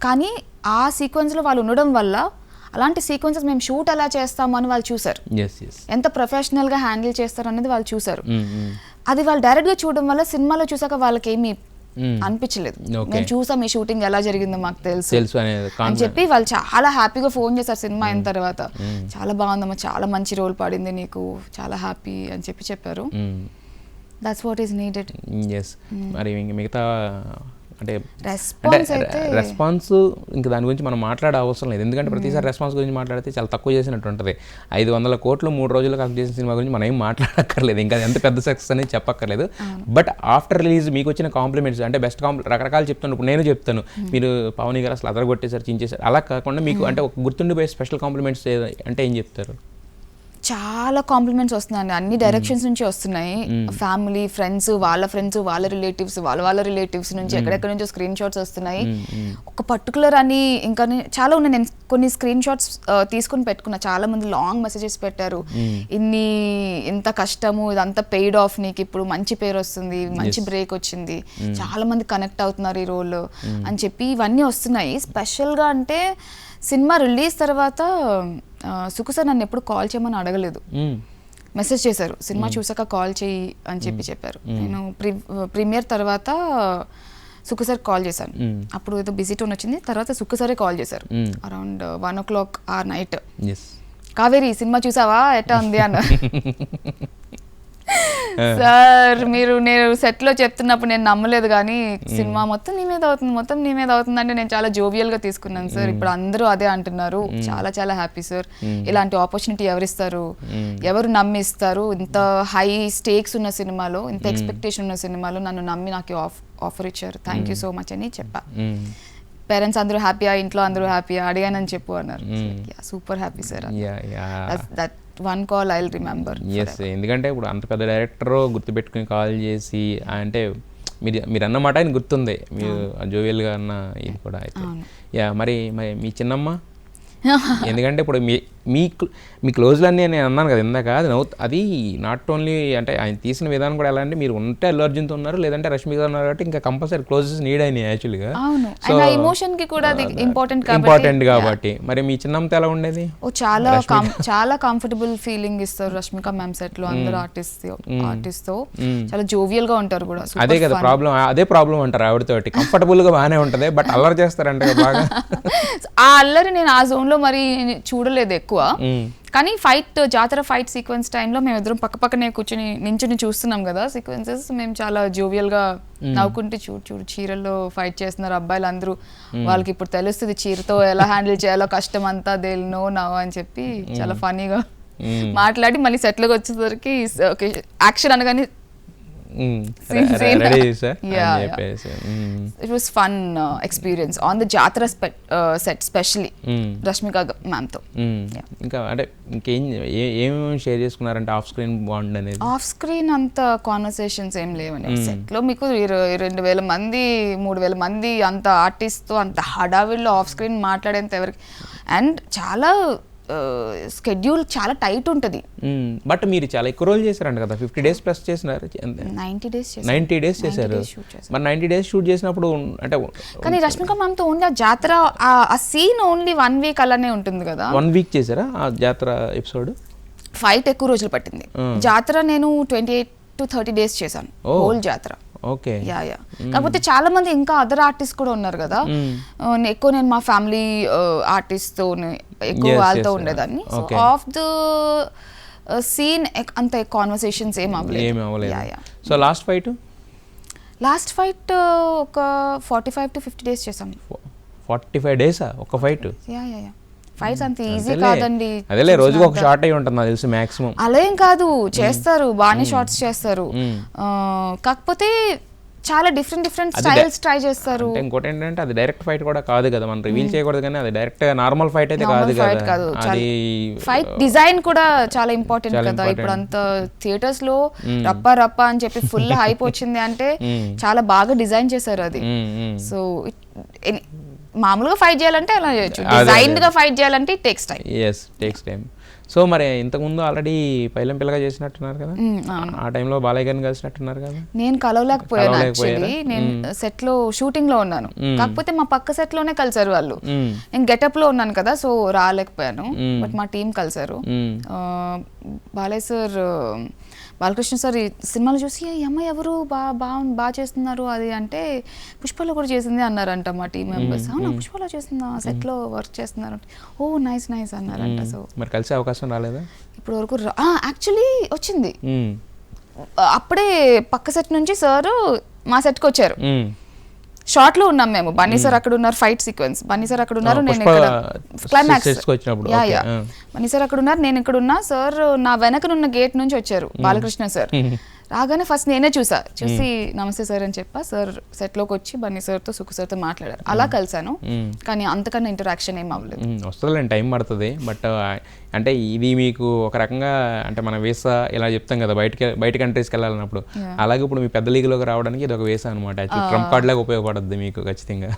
కానీ ఆ సీక్వెన్స్లో వాళ్ళు ఉండడం వల్ల అలాంటి సీక్వెన్సెస్ మేము షూట్ ఎలా చేస్తాము అని వాళ్ళు చూసారు, ఎంత ప్రొఫెషనల్గా హ్యాండిల్ చేస్తారు అనేది వాళ్ళు చూసారు. అది వాళ్ళు డైరెక్ట్గా చూడడం వల్ల సినిమాలో చూసాక వాళ్ళకి ఏమి అనిపించలేదు, మేము చూసాం ఈ షూటింగ్ ఎలా జరిగిందో మాకు తెలుసు అని చెప్పి వాళ్ళు చాలా హ్యాపీగా ఫోన్ చేశారు సినిమా అయిన తర్వాత, చాలా బాగుందమ్మా, చాలా మంచి రోల్ పడింది నీకు, చాలా హ్యాపీ అని చెప్పారు. That's what is needed. మరి మిగతా అంటే రెస్పాన్స్ ఇంకా దాని గురించి మనం మాట్లాడే అవసరం లేదు, ఎందుకంటే ప్రతిసారి రెస్పాన్స్ గురించి మాట్లాడితే చాలా తక్కువ చేసినట్టు ఉంటుంది. 500 కోట్లు 3 రోజులు కలెక్ట్ చేసిన సినిమా గురించి మనం ఏం మాట్లాడక్కర్లేదు, ఇంకా ఎంత పెద్ద సక్సెస్ అనేది చెప్పక్కర్లేదు. బట్ ఆఫ్టర్ రిలీజ్ మీకు వచ్చిన కాంప్లిమెంట్స్ అంటే బెస్ట్ రకరకాలు చెప్తాను. ఇప్పుడు నేను చెప్తాను, మీరు పవన్ గారు అసలు అదరగొట్టేసారు, చించేశారు, అలా కాకుండా మీకు అంటే ఒక గుర్తుండిపోయే స్పెషల్ కాంప్లిమెంట్స్ అంటే ఏం చెప్తారు? చాలా కాంప్లిమెంట్స్ వస్తున్నాయి, అన్ని డైరెక్షన్స్ నుంచి వస్తున్నాయి, ఫ్యామిలీ, ఫ్రెండ్స్, వాళ్ళ రిలేటివ్స్ నుంచి ఎక్కడెక్కడ నుంచో స్క్రీన్ షాట్స్ వస్తున్నాయి. ఒక పర్టికులర్ అని ఇంకా చాలా ఉన్నాయి, నేను కొన్ని స్క్రీన్ షాట్స్ తీసుకుని పెట్టుకున్నా, చాలా మంది లాంగ్ మెసేజెస్ పెట్టారు, ఇంత కష్టము ఇదంతా పెయిడ్ ఆఫ్, నీకు ఇప్పుడు మంచి పేరు వస్తుంది, మంచి బ్రేక్ వచ్చింది, చాలా మంది కనెక్ట్ అవుతున్నారు ఈ రోల్ అని చెప్పి ఇవన్నీ వస్తున్నాయి. స్పెషల్గా అంటే సినిమా రిలీజ్ తర్వాత సుకు సార్ నన్ను ఎప్పుడు కాల్ చేయమని అడగలేదు, మెసేజ్ చేశారు, సినిమా చూసాక కాల్ చేయి అని చెప్పారు. నేను ప్రీమియర్ తర్వాత సుకు సార్ కాల్ చేశాను, అప్పుడు ఏదో బిజీ టోన్ వచ్చింది, తర్వాత సుకు సారే కాల్ చేశారు అరౌండ్ 1 o'clock ఆ నైట్, కావేరి సినిమా చూసావా ఎట్టా ఉంది అన్న. సార్ నేను సెట్లో చెప్తున్నప్పుడు నేను నమ్మలేదు, కానీ సినిమా మొత్తం నీ మీద అవుతుంది అంటే నేను చాలా జోవియల్గా తీసుకున్నాను సార్. ఇప్పుడు అందరూ అదే అంటున్నారు, చాలా చాలా హ్యాపీ సార్. ఇలాంటి ఆపర్చునిటీ ఎవరు నమ్మిస్తారు, ఇంత హై స్టేక్స్ ఉన్న సినిమాలో, ఇంత ఎక్స్పెక్టేషన్ ఉన్న సినిమాలో నన్ను నమ్మి నాకు ఆఫర్ ఇచ్చారు, థ్యాంక్ యూ సో మచ్ అని చెప్పా. పేరెంట్స్ అందరూ హ్యాపీయా, ఇంట్లో అందరూ హ్యాపీయా అడిగానని చెప్పు అన్నారు. Super happy sir, that one call I will remember. ఎందుకంటే ఇప్పుడు అంత పెద్ద డైరెక్టర్ గుర్తుపెట్టుకుని కాల్ చేసి అంటే మీరు అన్నమాట ఆయన గుర్తుంది, మీరు జోవియల్గా అన్న ఇది కూడా అయితే. మరి మీ చిన్నమ్మ ఎందుకంటే ఇప్పుడు మీ క్లోజ్లు అన్నీ నేను అన్నాను కదా ఇందాక, అది నాట్ ఓన్లీ అంటే ఆయన తీసిన విధానం కూడా ఎలా అంటే మీరు ఉంటే అల్లు అర్జున్తో ఉన్నారు, లేదంటే రష్మిక ఉన్నారు కాబట్టి ఇంకా కంపల్సరీ క్లోజెస్ నీడ్ అయినాయి యాక్చువల్గా. సో ఎమోషన్ కి కూడా అది ఇంపార్టెంట్ కాబట్టి. మరి మీ చిన్నమ్మతో ఎలా ఉండేది? ఓ చాలా కంఫర్టబుల్ ఫీలింగ్ ఇస్తారు రష్మిక మ్యామ్ సెట్ లో, అందరు ఆర్టిస్ట్ తో చాలా జోవియల్ గా ఉంటారు కూడా. అదే కదా ప్రాబ్లం, అదే ప్రాబ్లం అంటారు ఆవిడతోటి. కంఫర్టబుల్ గా బాగానే ఉంటది బట్ అల్లరి చేస్తారంట బాగా. ఆ అల్లరి నేను ఆ జోన్ లో మరి చూడలేదు ఎక్కువ, కానీ జాతర ఫైట్ సీక్వెన్స్ టైంలో మేము ఇద్దరం పక్కనే నించుని చూస్తున్నాం కదా సీక్వెన్సెస్, మేము చాలా జోవియల్ గా నవ్వుకుంటే చూడు చీరల్లో ఫైట్ చేస్తున్నారు అబ్బాయిలు అందరూ, వాళ్ళకి ఇప్పుడు తెలుస్తుంది చీరతో ఎలా హ్యాండిల్ చేయాలో కష్టం అంతా, దే నో నవ్ అని చెప్పి చాలా ఫనీగా మాట్లాడి మళ్ళీ సెట్లోకి వచ్చేసరికి యాక్షన్ అనగానే it was fun experience on the Jatra set especially Rashmika ma'am తో. ఇంకా అంటే ఏం షేర్ చేసుకున్నారంటే ఆఫ్ స్క్రీన్ బాండ్ అనేది? ఆఫ్ స్క్రీన్ అంత కాన్వర్సేషన్స్ ఏం లేవని, సెట్ లో మీకు 2,000 మంది 3,000 మంది అంత ఆర్టిస్ట్ తో అంత హడావిడిలో ఆఫ్ స్క్రీన్ మాట్లాడేంత ఎవరికి, అండ్ చాలా స్కెడ్యూల్ చాలా టైట్ ఉంటుంది. బట్ మీరు చాలా ఎక్కువ రోజులు చేశారంట కదా, 50 days ప్లస్ చేసినారు. 90 days చేశారు. మరి 90 days షూట్ చేసినప్పుడు అంటే, కానీ రష్మిక మ్యామ్ తో ఓన్లీ ఆ జాతర ఆ సీన్ ఓన్లీ 1 week అలానే ఉంటుంది కదా. 1 week చేశారా ఆ జాతర ఎపిసోడ్? ఫైట్ ఎక్కువ రోజులు పట్టింది. జాతర నేను 28 to 30 days చేశాను హోల్ జాతర. ఓకే. యా కాకపోతే చాలా మంది ఇంకా అదర్ ఆర్టిస్ట్ కూడా ఉన్నారు కదా, ఎక్కువ నేను మా ఫ్యామిలీ ఆర్టిస్ట్ తో ఎక్కువ వాళ్ళతో ఉండేదాన్ని. సో ఆఫ్ ద సీన్ అంత కాన్వర్సేషన్స్ ఏం అవ్వలేదు. సో లాస్ట్ ఫైట్ ఒక 45 to 50 days చేసాం. 45 days ఒక ఫైట్? యా ఫైట్స్ అంత ఈజీ కాదండి. అదేలే రోజుకి ఒక షాట్ అయి ఉంటుంది నాకు తెలిసి మాక్సిమం. అలా ఏం కాదు, చేస్తారు బాగానే షార్ట్స్ చేస్తారు, కాకపోతే చాలా డిఫరెంట్ స్టైల్స్ ట్రై చేస్తారు. ఇంకోటి ఏంటంటే అది డైరెక్ట్ ఫైట్ కూడా కాదు కదా, మనం రివీల్ చేయకూడదు, కానీ అది డైరెక్ట్ నార్మల్ ఫైట్ అయితే కాదు కదా. అది ఫైట్ డిజైన్ కూడా చాలా ఇంపార్టెంట్ కదా. ఇప్పుడు అంత థియేటర్స్ లో రప్ప అని చెప్పి ఫుల్ హైప్ వచ్చింది అంటే చాలా బాగా డిజైన్ చేశారు అది. సో మామూలుగా ఫైట్ చేయాలంటే అలా చేయొచ్చు, డిజైన్డ్ గా ఫైట్ చేయాలంటే టేక్స్ టైం. సో మరి ఇంతకుముందు ఆల్రెడీ పైలం పిల్లగా చేసినట్టున్నారు కదా, ఆ టైంలో బాలయ్య గారిని కలిసినట్టున్నారు కదా? నేను కలవలేకపోయాను యాక్చువల్లీ, నేను సెట్ లో షూటింగ్ లో ఉన్నాను, కాకపోతే మా పక్క సెట్ లోనే కలిసారు వాళ్ళు. నేను గెటప్ లో ఉన్నాను కదా, సో రాలేకపోయాను, బట్ మా టీం కలిసారు. బాలకృష్ణ సార్ ఈ సినిమాలు చూసి ఈ అమ్మాయి ఎవరు బాగా చేస్తున్నారు అది అంటే, పుష్పలో కూడా చేసింది అన్నారంట మా టీం మెంబర్స్. అవునా పుష్పలో చేస్తుందా, సెట్లో వర్క్ చేస్తున్నారు, ఓ నైస్ అన్నారంట. సో మరి కలిసే అవకాశం రాలేదా ఇప్పుడు వరకు? యాక్చువల్లీ వచ్చింది, అప్పుడే పక్క సెట్ నుంచి సార్ మా సెట్కి వచ్చారు. షార్ట్ లో ఉన్నాం మేము, బన్నీ సార్ అక్కడ ఉన్నారు, ఫైట్ సీక్వెన్స్ బన్నీ సార్ అక్కడ ఉన్నారు, నేను ఇక్కడ క్లైమాక్స్. బన్నీ సార్ అక్కడ ఉన్నారు, నేను ఇక్కడ ఉన్నా. సార్ నా వెనకనున్న గేట్ నుంచి వచ్చారు బాలకృష్ణ సార్. రాగానే ఫస్ట్ నేనే చూసి నమస్తే సార్ అని చెప్పా. సార్ సెట్లోకి వచ్చి బన్నీ సార్తో సుఖ సార్తో మాట్లాడారు, అలా కలిసాను, కానీ అంతకన్నా ఇంటరాక్షన్ ఏం అవ్వలేదు. వస్తుందిలేండి, టైం పడుతుంది. బట్ అంటే ఇది మీకు ఒక రకంగా అంటే మన వీసా ఇలా చెప్తాం కదా బయట కంట్రీస్కి వెళ్ళాలన్నప్పుడు, అలాగే ఇప్పుడు మీ పెద్ద లీగ్లోకి రావడానికి ఇది ఒక వీసా అనమాట. ట్రంప్ కార్డ్ లాగా ఉపయోగపడుతుంది మీకు ఖచ్చితంగా.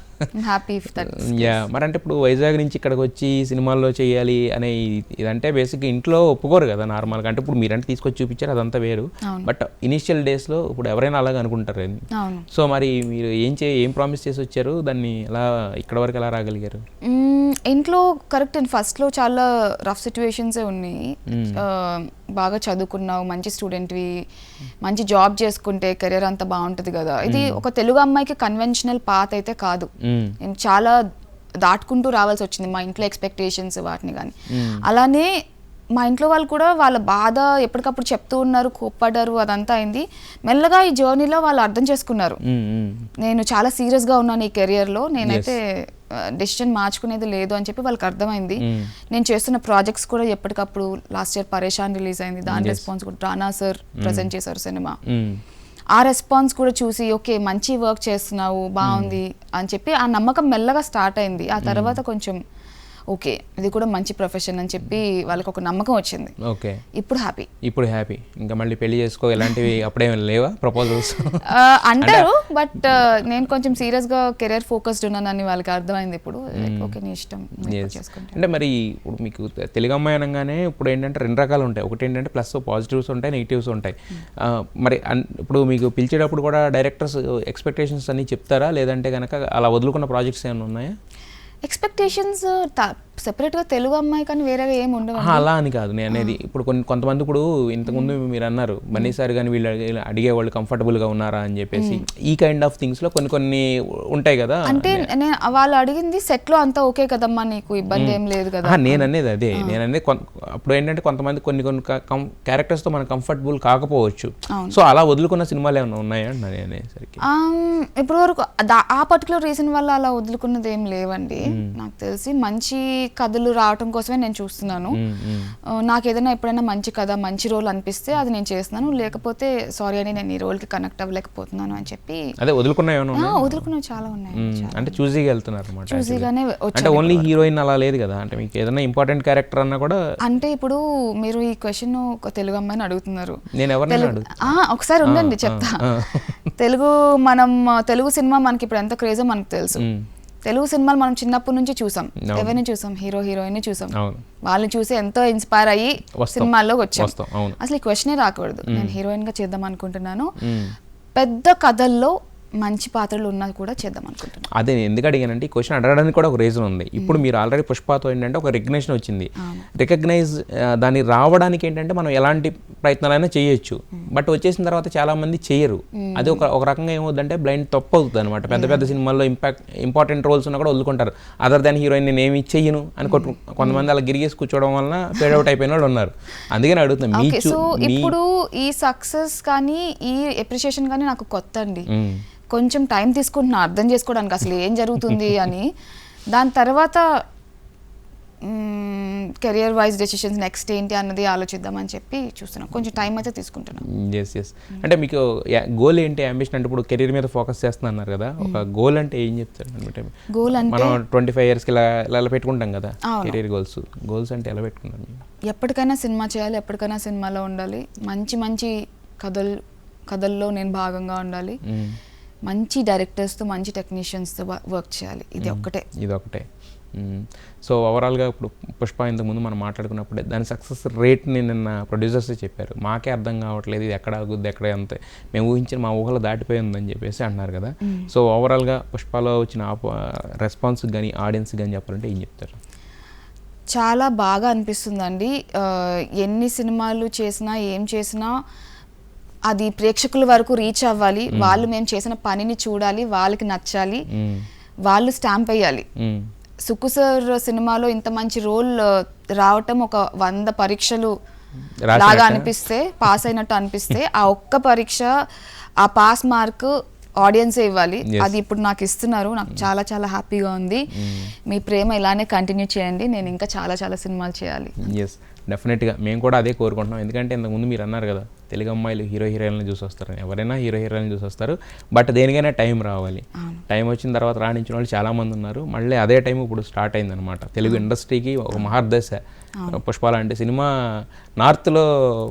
మరి అంటే ఇప్పుడు వైజాగ్ నుంచి ఇక్కడికి వచ్చి సినిమాల్లో చేయాలి అనే ఇదంటే బేసిక్గా ఇంట్లో ఒప్పుకోరు కదా నార్మల్గా. అంటే ఇప్పుడు మీరంటే తీసుకొచ్చి చూపించారు అదంతా వేరు, బట్ ఇనిషియల్ డేస్లో ఇప్పుడు ఎవరైనా అలాగే అనుకుంటారు. సో మరి మీరు ఏం ప్రామిస్ చేసి వచ్చారు, దాన్ని ఎలా ఇక్కడ వరకు ఎలా రాగలిగారు? ఇంట్లో కరెక్ట్ ఫస్ట్లో చాలా రఫ్ సిచ్యువేషన్సే ఉన్నాయి. బాగా చదువుకున్నావు, మంచి స్టూడెంట్వి, మంచి జాబ్ చేసుకుంటే కెరీర్ అంతా బాగుంటుంది కదా. ఇది ఒక తెలుగు అమ్మాయికి కన్వెన్షనల్ పాత్ అయితే కాదు, నేను చాలా దాటుకుంటూ రావాల్సి వచ్చింది మా ఇంట్లో ఎక్స్పెక్టేషన్స్ వాటిని. కానీ అలానే మా ఇంట్లో వాళ్ళు కూడా వాళ్ళ బాధ ఎప్పటికప్పుడు చెప్తూ ఉన్నారు, కోప్పడ్డారు, అదంతా అయింది. మెల్లగా ఈ జర్నీలో వాళ్ళు అర్థం చేసుకున్నారు నేను చాలా సీరియస్గా ఉన్నాను ఈ కెరియర్లో, నేనైతే డెసిషన్ మార్చుకునేది లేదు అని చెప్పి వాళ్ళకి అర్థమైంది. నేను చేస్తున్న ప్రాజెక్ట్స్ కూడా ఎప్పటికప్పుడు, లాస్ట్ ఇయర్ పరేషాన్ రిలీజ్ అయింది, దాని రెస్పాన్స్ కూడా రానా సార్ ప్రజెంట్ చేశారు సినిమా, ఆ రెస్పాన్స్ కూడా చూసి ఓకే మంచి వర్క్ చేస్తున్నావు బాగుంది అని చెప్పి ఆ నమ్మకం మెల్లగా స్టార్ట్ అయింది. ఆ తర్వాత కొంచెం ఓకే ఇది కూడా మంచి ప్రొఫెషన్ అని చెప్పి వాళ్ళకి ఒక నమ్మకం వచ్చింది. ఓకే, ఇప్పుడు హ్యాపీ. ఇంకా మళ్ళీ పెళ్లి చేసుకో ఇలాంటివి అప్పుడేం లేవా ప్రపోజల్స్? అంటారు, బట్ నేను కొంచెం సీరియస్గా కెరీర్ ఫోకస్డ్ ఉన్నానని వాళ్ళకి అర్థమైంది ఇప్పుడు. ఓకే నీ ఇష్టం చేసుకుంటా. అంటే మరి ఇప్పుడు మీకు తెలుగు అమ్మాయి అనగానే ఇప్పుడు ఏంటంటే 2 రకాలు ఉంటాయి. ఒకటి ఏంటంటే ప్లస్ పాజిటివ్స్ ఉంటాయి, నెగిటివ్స్ ఉంటాయి. మరి ఇప్పుడు మీకు పిలిచేటప్పుడు కూడా డైరెక్టర్స్ ఎక్స్పెక్టేషన్స్ అన్ని చెప్తారా, లేదంటే కనుక అలా వదులుకున్న ప్రాజెక్ట్స్ ఏమైనా ఉన్నాయా? ఎక్స్పెక్టేషన్స్ సెపరేట్గా తెలుగు అమ్మాయి కానీ వేరేగా ఏమి ఉండవు. అలా అని కాదు నేను అనేది. ఇప్పుడు కొంతమంది ఇప్పుడు ఇంతకుముందు మీరు అన్నారు బన్నీ సార్ కానీ వీళ్ళు అడిగేవాళ్ళు కంఫర్టబుల్గా ఉన్నారా అని చెప్పేసి, ఈ కైండ్ ఆఫ్ థింగ్స్లో కొన్ని ఉంటాయి కదా. అంటే వాళ్ళు అడిగింది సెట్లో అంతా ఓకే కదమ్మా, నీకు ఇబ్బంది ఏం లేదు కదా. నేను అనేది అదే, నేను అనేది అప్పుడు ఏంటంటే కొంతమంది కొన్ని క్యారెక్టర్స్తో మనం కంఫర్టబుల్ కాకపోవచ్చు. సో అలా వదులుకున్న సినిమాలు ఏమైనా ఉన్నాయా అని అనేసరికి ఇప్పుడు వరకు ఆ పర్టికులర్ రీజన్ వల్ల అలా వదులుకున్నది ఏం లేవండి. నాకు తెలిసి మంచి కథలు రావటం కోసమే నేను చూస్తున్నాను. నాకు ఏదైనా ఎప్పుడైనా మంచి కథ మంచి రోల్ అనిపిస్తే అది నేను చేస్తున్నాను, లేకపోతే సారీ అని నేను ఈ రోల్కి కనెక్ట్ అవ్వలేకపోతున్నాను అని చెప్పి అదే వదులుకున్నవి చాలా ఉన్నాయి. అంటే చూసీగా వెళ్తున్నారు అన్నమాట. చూసీగానే అంటే ఓన్లీ హీరోయిన్ అలా లేదు కదా, అంటే మీకు ఏదైనా ఇంపార్టెంట్ క్యారెక్టర్ అన్నా కూడా. అంటే ఇప్పుడు మీరు ఈ క్వశ్చన్ ఒక తెలుగు అమ్మాయిని అడుగుతున్నారు, నేను ఎవరిని ఒకసారి ఉండండి చెప్తా. తెలుగు సినిమా మనకి ఇప్పుడు ఎంత క్రేజో మనకు తెలుసు. తెలుగు సినిమాలు మనం చిన్నప్పటి నుంచి చూసాం, ఎవరిని చూసాం, హీరో హీరోయిన్ ని చూసాం. వాళ్ళని చూసి ఎంతో ఇన్స్పైర్ అయ్యి సినిమాల్లోకి వచ్చాం. అసలు ఈ క్వశ్చనే రాకూడదు. నేను హీరోయిన్ గా చేద్దాం అనుకుంటున్నాను, పెద్ద కథల్లో మంచి పాత్రలు ఉన్నా కూడా చేద్దాం అనుకుంటున్నాను. అదే ఎందుకు అడిగానంటే ఈ క్వశ్చన్ అడగడానికి కూడా ఒక రీజన్ ఉంది. ఇప్పుడు మీరు ఆల్రెడీ పుష్పతో ఏంటంటే ఒక రికగ్నేషన్ వచ్చింది. దాన్ని రావడానికి ఏంటంటే మనం ఎలాంటి ప్రయత్నాలైనా చేయొచ్చు, బట్ వచ్చేసిన తర్వాత చాలా మంది చేయరు. అది ఒక రకంగా ఏమవుతుందంటే బ్లైండ్ తప్పు అవుతుంది అనమాట. పెద్ద సినిమాల్లో ఇంపార్టెంట్ రోల్స్ ఉన్నా కూడా వదులుకుంటారు. అదర్ దాన్ హీరోయిన్ నేను ఏమి చెయ్యను అని కొంతమంది అలా గిరిగేసి కూర్చోవడం వలన ఫేడ్ అవుట్ అయిపోయిన వాళ్ళు ఉన్నారు. అందుకని అడుగుతున్నాను. సో ఇప్పుడు ఈ సక్సెస్ కానీ ఈ అప్రిషియేషన్ కానీ నాకు కొత్త అండి. కొంచెం టైం తీసుకుంటున్నా అర్థం చేసుకోవడానికి అసలు ఏం జరుగుతుంది అని. దాని తర్వాత కెరియర్ వైజ్ డెసిషన్స్ నెక్స్ట్ ఏంటి అన్నది ఆలోచిద్దామని చెప్పి చూస్తున్నాం. కొంచెం టైం అయితే తీసుకుంటున్నాం. ఎస్ అంటే మీకు గోల్ ఏంటి, అంబిషన్ అంటే ఇప్పుడు కెరీర్ మీద ఫోకస్ చేస్తున్నారు కదా, ఒక గోల్ అంటే ఏం చెప్తారు? గోల్ అంటే మనం 25 yearsకి ఇలా పెట్టుకుంటాం కదా కెరీర్ గోల్స్ అంటే ఎలా పెట్టుకున్నాం? ఎప్పటికైనా సినిమా చేయాలి, ఎప్పటికైనా సినిమాలో ఉండాలి, మంచి కథల్లో నేను భాగంగా ఉండాలి, మంచి డైరెక్టర్స్తో మంచి టెక్నీషియన్స్తో వర్క్ చేయాలి. ఇది ఒక్కటే. సో ఓవరాల్గా ఇప్పుడు పుష్ప ఇంతకుముందు మనం మాట్లాడుకున్నప్పుడే దాని సక్సెస్ రేట్ని నిన్న ప్రొడ్యూసర్స్ చెప్పారు. మాకే అర్థం కావట్లేదు ఇది ఎక్కడ ఆగుద్ది ఎక్కడ అంతే, మేము ఊహించిన మా ఊహలో దాటిపోయి ఉందని చెప్పేసి అంటున్నారు కదా. సో ఓవరాల్గా పుష్పలో వచ్చిన రెస్పాన్స్ కానీ ఆడియన్స్ కానీ చెప్పాలంటే ఏం చెప్తారు? చాలా బాగా అనిపిస్తుందండి. ఎన్ని సినిమాలు చేసినా ఏం చేసినా అది ప్రేక్షకుల వరకు రీచ్ అవ్వాలి, వాళ్ళు మేము చేసిన పనిని చూడాలి, వాళ్ళకి నచ్చాలి, వాళ్ళు స్టాంప్ అయ్యాలి. సుక్కు సార్ సినిమాలో ఇంత మంచి రోల్ రావటం ఒక 100 పరీక్షలు లాగా అనిపిస్తే, పాస్ అయినట్టు అనిపిస్తే, ఆ ఒక్క పరీక్ష ఆ పాస్ మార్క్ ఆడియన్సే ఇవ్వాలి. అది ఇప్పుడు నాకు ఇస్తున్నారు. నాకు చాలా చాలా హ్యాపీగా ఉంది. మీ ప్రేమ ఇలానే కంటిన్యూ చేయండి, నేను ఇంకా చాలా చాలా సినిమాలు చేయాలి. డెఫినెట్గా మేము కూడా అదే కోరుకుంటున్నాం. ఎందుకంటే ఇంతకుముందు మీరు అన్నారు కదా తెలుగు అమ్మాయిలు హీరోయిన్లను చూసి వస్తారు, ఎవరైనా హీరోయిన్లను చూసి వస్తారు, బట్ దేనికైనా టైం రావాలి. టైం వచ్చిన తర్వాత రాణించిన వాళ్ళు చాలామంది ఉన్నారు. మళ్ళీ అదే టైం ఇప్పుడు స్టార్ట్ అయిందనమాట. తెలుగు ఇండస్ట్రీకి ఒక మహర్దశ పుష్పాల అంటే సినిమా నార్త్లో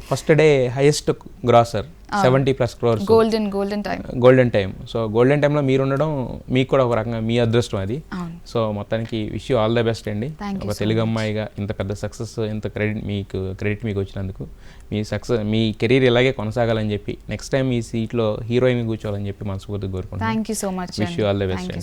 first day highest grosser 70+ crores golden time. So golden టైంలో మీరు ఉండడం మీకు కూడా ఒక రకంగా మీ అదృష్టం అది. సో మొత్తానికి wish you all the best అండి. ఒక తెలుగు అమ్మాయిగా ఇంత పెద్ద సక్సెస్, ఇంత క్రెడిట్ మీకు వచ్చినందుకు, మీ కెరీర్ ఇలాగే కొనసాగాలని చెప్పి నెక్స్ట్ టైం ఈ సీట్లో హీరోయిన్ కూర్చోవాలని చెప్పి మనస్ఫూర్తిగా కోరుకుంటున్నాను. Thank you so much. Wish you all the best.